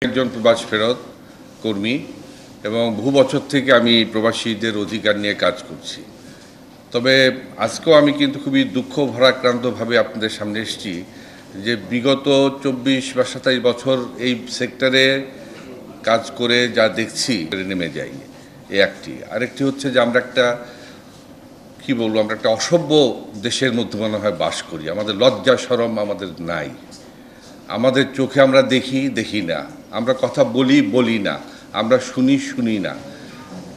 একজন প্রবাস ফেরত কর্মী এবং বহু বছর থেকে আমি প্রবাসীদের অধিকার নিয়ে কাজ করছি। তবে আজকেও আমি কিন্তু খুবই দুঃখ ভারাক্রান্তভাবে আপনাদের সামনে এসেছি যে বিগত 24 বা 27 বছর এই সেক্টরে কাজ করে যা দেখছি নেমে যাই। এই একটি আরেকটি হচ্ছে যে আমরা একটা কি বলবো, আমরা একটা অসভ্য দেশের মধ্যে মনে হয় বাস করি। আমাদের লজ্জা শরম আমাদের নাই, আমাদের চোখে আমরা দেখি না, আমরা কথা বলি না, আমরা শুনি না।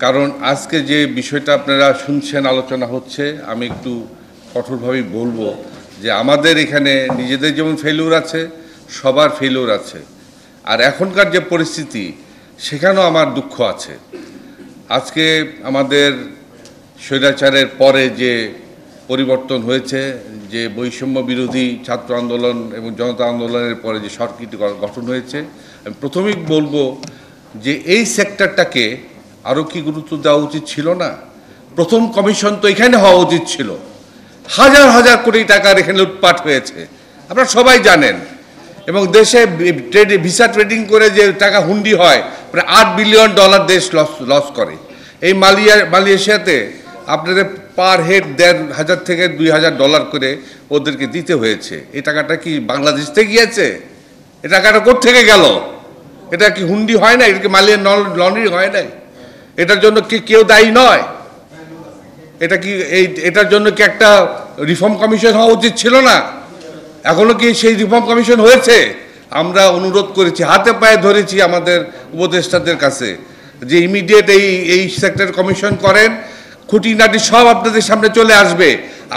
কারণ আজকে যে বিষয়টা আপনারা শুনছেন, আলোচনা হচ্ছে, আমি একটু কঠোরভাবেই বলবো যে আমাদের এখানে নিজেদের যেমন ফেলিউর আছে, সবার ফেলিউর আছে। আর এখনকার যে পরিস্থিতি, সেখানেও আমার দুঃখ আছে। আজকে আমাদের স্বৈরাচারের পরে যে পরিবর্তন হয়েছে, যে বৈষম্য বিরোধী ছাত্র আন্দোলন এবং জনতা আন্দোলনের পরে যে সরকারটি গঠন হয়েছে, আমি প্রথমেই বলবো যে এই সেক্টরটাকে আরও কি গুরুত্ব দেওয়া উচিত ছিল না? প্রথম কমিশন তো এখানে হওয়া উচিত ছিল। হাজার হাজার কোটি টাকার এখানে লুটপাট হয়েছে, আপনারা সবাই জানেন। এবং দেশে ভিসা ট্রেডিং করে যে টাকা হুন্ডি হয়, প্রায় $8 বিলিয়ন দেশ লস করে। এই মালয়েশিয়াতে আপনাদের পার হেড $1,500 থেকে $2,000 করে ওদেরকে দিতে হয়েছে। এই টাকাটা কি বাংলাদেশ থেকে গিয়েছে? এই টাকাটা কোত্থেকে গেল? এটা কি হুন্ডি হয় না? এটা কি মালিয়ান লন্ড্রি হয় নাই? এটার জন্য কি কেউ দায়ী নয়? এটার জন্য কি একটা রিফর্ম কমিশন হওয়া উচিত ছিল না? এখনো কি সেই রিফর্ম কমিশন হয়েছে? আমরা অনুরোধ করেছি, হাতে পায়ে ধরেছি আমাদের উপদেষ্টাদের কাছে যে ইমিডিয়েট এই সেক্টর কমিশন করেন, খুঁটিনাটি সব আপনাদের সামনে চলে আসবে।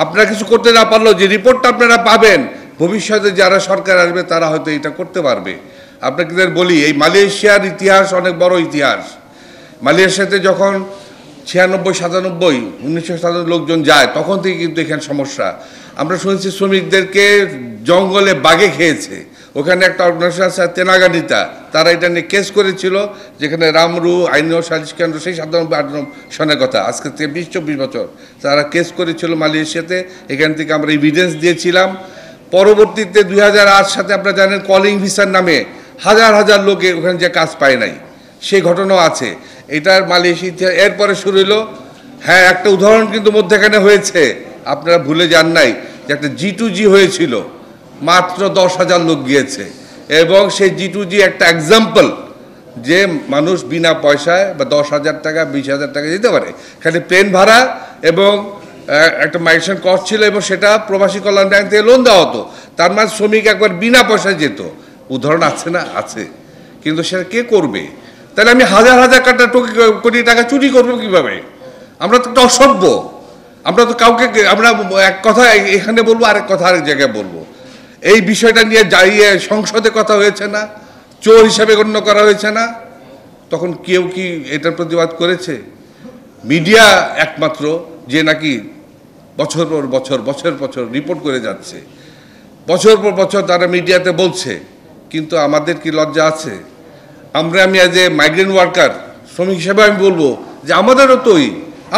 আপনারা কিছু করতে না পারলেও যে রিপোর্টটা আপনারা পাবেন, ভবিষ্যতে যারা সরকার আসবে তারা হয়তো এটা করতে পারবে। আপনাদের বলি, এই মালয়েশিয়ার ইতিহাস অনেক বড় ইতিহাস। মালয়েশিয়াতে যখন 96, 97, 1997 লোকজন যায়, তখন থেকে কিন্তু এখানে সমস্যা। আমরা শুনেছি শ্রমিকদেরকে জঙ্গলে বাঘে খেয়েছে। ওখানে একটা অর্গানাইজেশন আছে তেনাগানিতা, তারা এটা নিয়ে কেস করেছিল, যেখানে রামরু আইন ও সালিশ কেন্দ্র, সেই 97 সনের কথা, আজকে থেকে 20-24 বছর তারা কেস করেছিল মালয়েশিয়াতে। এখান থেকে আমরা এভিডেন্স দিয়েছিলাম। পরবর্তীতে 2008 সাথে আপনারা জানেন কলিং ভিসার নামে হাজার হাজার লোকে ওখানে যে কাজ পায় নাই, সেই ঘটনাও আছে। এটার মালয়েশিয়া এরপরে শুরু হলো। হ্যাঁ, একটা উদাহরণ কিন্তু মধ্যেখানে হয়েছে, আপনারা ভুলে যান নাই, যে একটা G2G হয়েছিল, মাত্র 10,000 লোক গিয়েছে। এবং সেই G2G একটা এক্সাম্পল যে মানুষ বিনা পয়সায় বা 10,000 টাকা 20,000 টাকা দিতে পারে, খালি প্লেন ভাড়া এবং একটা মাইগ্রেশন কস্ট ছিল, এবং সেটা প্রবাসী কল্যাণ ব্যাংক থেকে লোন দেওয়া হতো। তার মানে শ্রমিক একবার বিনা পয়সায় যেত। উদাহরণ আছে না? আছে। কিন্তু সেটা কে করবে? তাহলে আমি হাজার হাজার কোটি টাকা চুরি করবো কিভাবে? আমরা তো একটা অসভ্য। আমরা তো কাউকে, আমরা এক কথা এখানে বলবো, আরেক কথা আরেক জায়গায় বলবো। এই বিষয়টা নিয়ে যাইয়ে সংসদে কথা হয়েছে না? চোর হিসাবে গণ্য করা হয়েছে না? তখন কেউ কি এটার প্রতিবাদ করেছে? মিডিয়া একমাত্র যে নাকি বছর পর বছর রিপোর্ট করে যাচ্ছে, বছর পর বছর তারা মিডিয়াতে বলছে। কিন্তু আমাদের কি লজ্জা আছে? আমি অ্যাজ এ মাইগ্রেন্ট ওয়ার্কার, শ্রমিক হিসাবে আমি বলবো যে আমাদেরও তোই,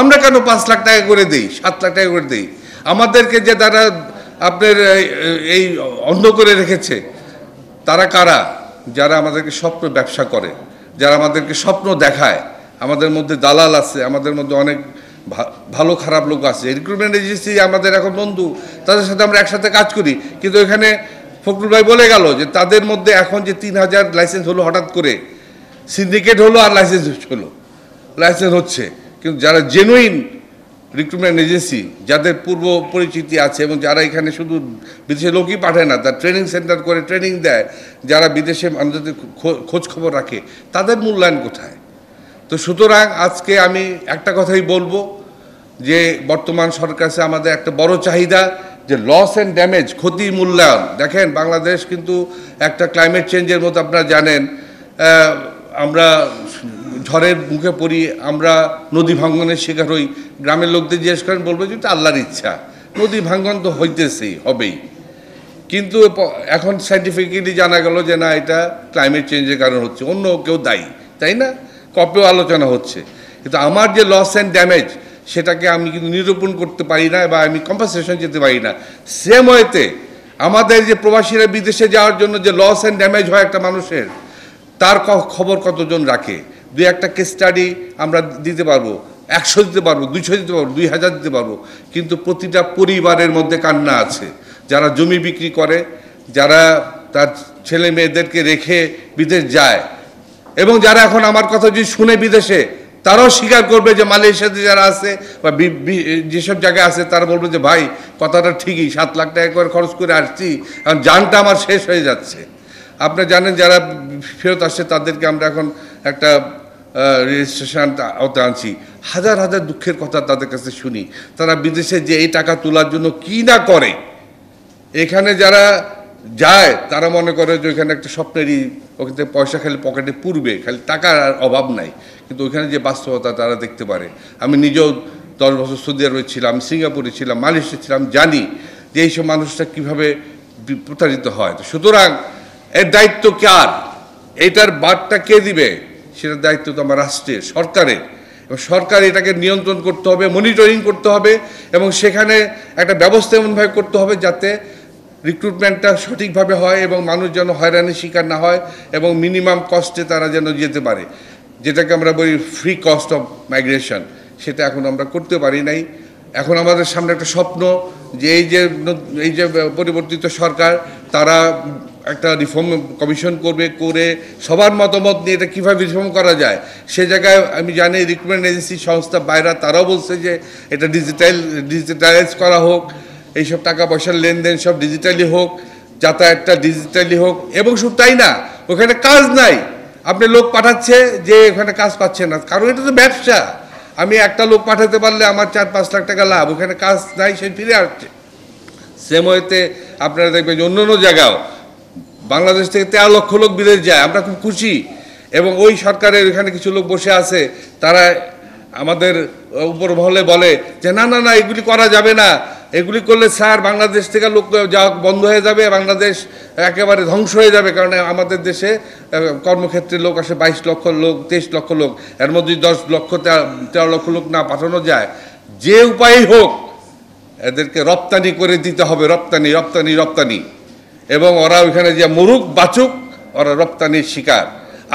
আমরা কেন 5 লাখ টাকা করে দিই, 7 লাখ টাকা করে দিই? আমাদেরকে যে তারা আপনার এই অন্ধ করে রেখেছে, তারা কারা? যারা আমাদেরকে স্বপ্ন ব্যবসা করে, যারা আমাদেরকে স্বপ্ন দেখায়। আমাদের মধ্যে দালাল আছে, আমাদের মধ্যে অনেক ভালো খারাপ লোক আছে। রিক্রুটমেন্ট এজেন্সি আমাদের এখন বন্ধু, তাদের সাথে আমরা একসাথে কাজ করি। কিন্তু এখানে ফখরুল ভাই বলে গেল যে তাদের মধ্যে এখন যে 3,000 লাইসেন্স হলো, হঠাৎ করে সিন্ডিকেট হলো আর লাইসেন্স হচ্ছে। কিন্তু যারা জেনুইন রিক্রুটমেন্ট এজেন্সি, যাদের পূর্ব পরিচিতি আছে এবং যারা এখানে শুধু বিদেশে লোকই পাঠায় না, তার ট্রেনিং সেন্টার করে ট্রেনিং দেয়, যারা বিদেশে মানুষদের খোঁজ খবর রাখে, তাদের মূল্যায়ন কোথায়? তো সুতরাং আজকে আমি একটা কথাই বলবো যে বর্তমান সরকার কাছে আমাদের একটা বড় চাহিদা যে লস অ্যান্ড ড্যামেজ, ক্ষতি মূল্যায়ন। দেখেন, বাংলাদেশ কিন্তু একটা ক্লাইমেট চেঞ্জের মতো, আপনারা জানেন, আমরা ঝড়ের মুখে পড়ি, আমরা নদী ভাঙ্গনের শিকার হই। গ্রামের লোকদের জিজ্ঞেস করেন, বলবো যে এটা আল্লাহর ইচ্ছা, নদী ভাঙ্গন তো হবেই। কিন্তু এখন সাইন্টিফিক্যালি জানা গেল যে না, এটা ক্লাইমেট চেঞ্জের কারণ হচ্ছে, অন্য কেউ দায়ী, তাই না? কপেও আলোচনা হচ্ছে। কিন্তু আমার যে লস অ্যান্ড ড্যামেজ, সেটাকে আমি কিন্তু নিরূপণ করতে পারি না, বা আমি কম্পেনসেশন যেতে পারি না। সেম ওয়েতে আমাদের যে প্রবাসীরা বিদেশে যাওয়ার জন্য যে লস অ্যান্ড ড্যামেজ হয় একটা মানুষের, তার খবর কতজন রাখে। দুই একটা কেস স্টাডি আমরা দিতে পারবো, 100 দিতে পারবো, 200 দিতে পারবো, 2000 দিতে পারবো, কিন্তু প্রতিটা পরিবারের মধ্যে কান্না আছে। যারা জমি বিক্রি করে, যারা তার ছেলে মেয়েদেরকে রেখে বিদেশ যায়, এবং যারা এখন আমার কথা যদি শুনে বিদেশে, তারাও স্বীকার করবে যে মালয়েশিয়াতে যারা আছে বা যেসব জায়গায় আছে তারা বলবে যে ভাই কথাটা ঠিকই, 7 লাখ টাকা করে খরচ করে আসছি, এখন জানটা আমার শেষ হয়ে যাচ্ছে। আপনারা জানেন যারা ফেরত আসছে তাদেরকে আমরা এখন একটা রেজিস্ট্রেশন আওতা আনছি। হাজার হাজার দুঃখের কথা তাদের কাছে শুনি। তারা বিদেশে যে এই টাকা তোলার জন্য কি না করে, এখানে যারা যায় তারা মনে করে যে ওইখানে একটা স্বপ্নেরই, ওখান থেকে পয়সা খালি পকেটে পুরবে, খালি টাকার অভাব নাই, কিন্তু ওইখানে যে বাস্তবতা তারা দেখতে পারে। আমি নিজেও 10 বছর সৌদি আরবে ছিলাম, সিঙ্গাপুরে ছিলাম, মালয়েশিয়া ছিলাম, জানি যে এইসব মানুষটা কীভাবে প্রতারিত হয়। সুতরাং এর দায়িত্ব কার, এইটার বাদটা কে দিবে, সেটার দায়িত্ব তো আমার রাষ্ট্রের, সরকারের। এবং সরকার এটাকে নিয়ন্ত্রণ করতে হবে, মনিটরিং করতে হবে, এবং সেখানে একটা ব্যবস্থা এমনভাবে করতে হবে যাতে রিক্রুটমেন্টটা সঠিকভাবে হয় এবং মানুষ যেন হয়রানির শিকার না হয় এবং মিনিমাম কস্টে তারা যেন যেতে পারে, যেটাকে আমরা বলি ফ্রি কস্ট অফ মাইগ্রেশন। সেটা এখন আমরা করতে পারি নাই। এখন আমাদের সামনে একটা স্বপ্ন যে এই যে পরিবর্তিত সরকার, তারা একটা রিফর্ম কমিশন করবে, করে সবার মতামত নিয়ে এটা কীভাবে রিফর্ম করা যায়। সে জায়গায় আমি জানি রিক্রুটমেন্ট এজেন্সি সংস্থা বাইরা তারাও বলছে যে এটা ডিজিটালাইজ করা হোক, এইসব টাকা পয়সার লেনদেন সব ডিজিটালি হোক, যাতায়াতটা ডিজিটালি হোক। এবং শুধু তাই না, ওখানে কাজ নাই, আপনি লোক পাঠাচ্ছে যে ওখানে কাজ পাচ্ছে না, কারণ এটা তো ব্যবসা। আমি একটা লোক পাঠাতে পারলে আমার 4-5 লাখ টাকা লাভ, ওখানে কাজ নাই, সে ফিরে আসছে। সেম ওয়েতে আপনারা দেখবেন যে অন্য অন্য জায়গাও বাংলাদেশ থেকে 13 লক্ষ লোক বিদেশ যায়, আমরা খুব খুশি। এবং ওই সরকারের এখানে কিছু লোক বসে আছে, তারা আমাদের উপর মহলে বলে যে না না না এগুলি করা যাবে না, এগুলি করলে স্যার বাংলাদেশ থেকে লোক যাওয়া বন্ধ হয়ে যাবে, বাংলাদেশ একেবারে ধ্বংস হয়ে যাবে। কারণ আমাদের দেশে কর্মক্ষেত্রে লোক আসে 22 লক্ষ লোক, 23 লক্ষ লোক, এর মধ্যে 10 লক্ষ 13 লক্ষ লোক না পাঠানো যায়, যে উপায়ই হোক এদেরকে রপ্তানি করে দিতে হবে, রপ্তানি রপ্তানি রপ্তানি। এবং ওরা ওইখানে যে মরুক বাঁচুক, ওরা রপ্তানির শিকার।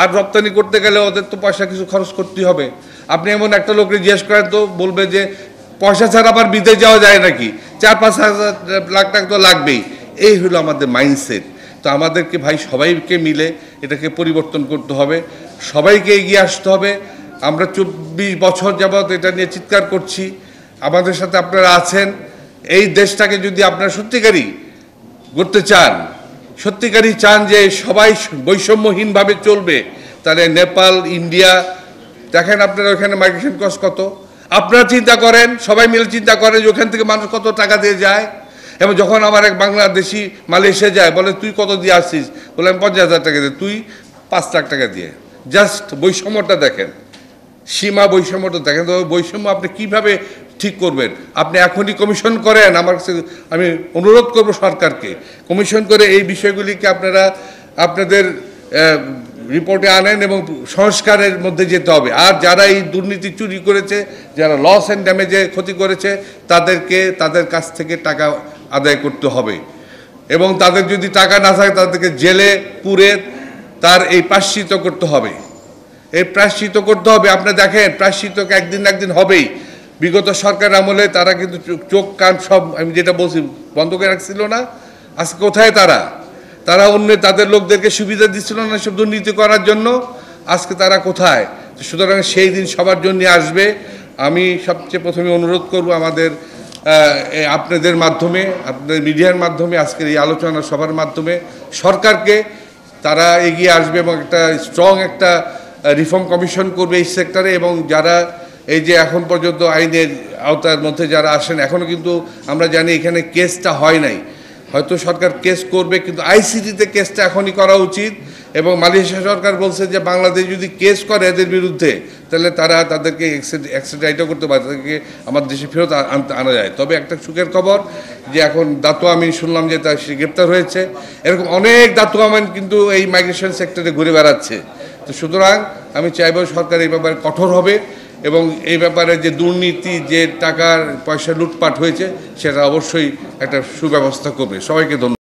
আর রপ্তানি করতে গেলে ওদের তো পয়সা কিছু খরচ করতেই হবে। আপনি এমন একটা লোককে জিজ্ঞেস করেন তো বলবে যে পয়সা ছাড়া আবার বিদেশ যাওয়া যায় নাকি, 4-5 লাখ টাকা তো লাগবেই। এই হলো আমাদের মাইন্ডসেট। তো আমাদেরকে ভাই সবাইকে মিলে এটাকে পরিবর্তন করতে হবে, সবাইকে এগিয়ে আসতে হবে। আমরা 24 বছর যাবৎ এটা নিয়ে চিৎকার করছি, আমাদের সাথে আপনারা আছেন। এই দেশটাকে যদি আপনারা সত্যিকারই করতে চান, সত্যিকারই চান যে সবাই বৈষম্যহীনভাবে চলবে, তাহলে নেপাল, ইন্ডিয়া, দেখেন আপনারা ওখানে মাইগ্রেশন কস্ট কত। আপনারা চিন্তা করেন, সবাই মিলে চিন্তা করেন যে ওখান থেকে মানুষ কত টাকা দিয়ে যায়। এবং যখন আমার এক বাংলাদেশি মালয়েশিয়া যায়, বলে তুই কত দিয়ে আসছিস, বলে আমি 50,000 টাকা দিয়ে, তুই 5 লাখ টাকা দিয়ে। জাস্ট বৈষম্যটা দেখেন, সীমা বৈষম্যটা দেখেন। তো বৈষম্য আপনি কীভাবে ঠিক করবেন? আপনি এখনই কমিশন করেন। আমার কাছে আমি অনুরোধ করব সরকারকে, কমিশন করে এই বিষয়গুলিকে আপনারা আপনাদের রিপোর্টে আনেন এবং সংস্কারের মধ্যে যেতে হবে। আর যারা এই দুর্নীতি চুরি করেছে, যারা লস অ্যান্ড ড্যামেজে ক্ষতি করেছে, তাদেরকে তাদের কাছ থেকে টাকা আদায় করতে হবে। এবং তাদের যদি টাকা না থাকে তাদেরকে জেলে পুরে তার এই প্রায়শ্চিত্ত করতে হবে, এই প্রায়শ্চিত্ত করতে হবে। আপনি দেখেন প্রায়শ্চিত্তকে একদিন না একদিন হবেই। বিগত সরকার আমলে তারা কিন্তু চোখ কান সব, আমি যেটা বলছি, বন্ধ করে রাখছিল না। আজকে কোথায় তারা? তারা অন্য তাদের লোকদেরকে সুবিধা দিচ্ছিল না সব দুর্নীতি করার জন্য, আজকে তারা কোথায়? সুতরাং সেই দিন সবার জন্য আসবে। আমি সবচেয়ে প্রথমে অনুরোধ করব আমাদের আপনাদের মাধ্যমে, আপনাদের মিডিয়ার মাধ্যমে, আজকের এই আলোচনা সবার মাধ্যমে সরকারকে তারা এগিয়ে আসবে এবং একটা স্ট্রং একটা রিফর্ম কমিশন করবে এই সেক্টরে। এবং যারা এই যে এখন পর্যন্ত আইনের আওতার মধ্যে যারা আসেন, এখনও কিন্তু আমরা জানি এখানে কেসটা হয় নাই, হয়তো সরকার কেস করবে, কিন্তু আইসিটিতে কেসটা এখনই করা উচিত। এবং মালয়েশিয়া সরকার বলছে যে বাংলাদেশ যদি কেস করে এদের বিরুদ্ধে, তাহলে তারা তাদেরকে এক্সট্রাডিটও করতে পারে, তাদেরকে আমার দেশে ফেরত আনা যায়। তবে একটা সুখের খবর যে এখন দাতু আমিন শুনলাম যে তার সে গ্রেপ্তার হয়েছে। এরকম অনেক দাতু আমিন কিন্তু এই মাইগ্রেশন সেক্টরে ঘুরে বেড়াচ্ছে। তো সুতরাং আমি চাইব সরকার এই ব্যাপারে কঠোর হবে এবং এই ব্যাপারে যে দুর্নীতি, যে টাকার পয়সা লুটপাট হয়েছে, সেটা অবশ্যই একটা সুব্যবস্থা করবে। সবাইকে ধন্যবাদ।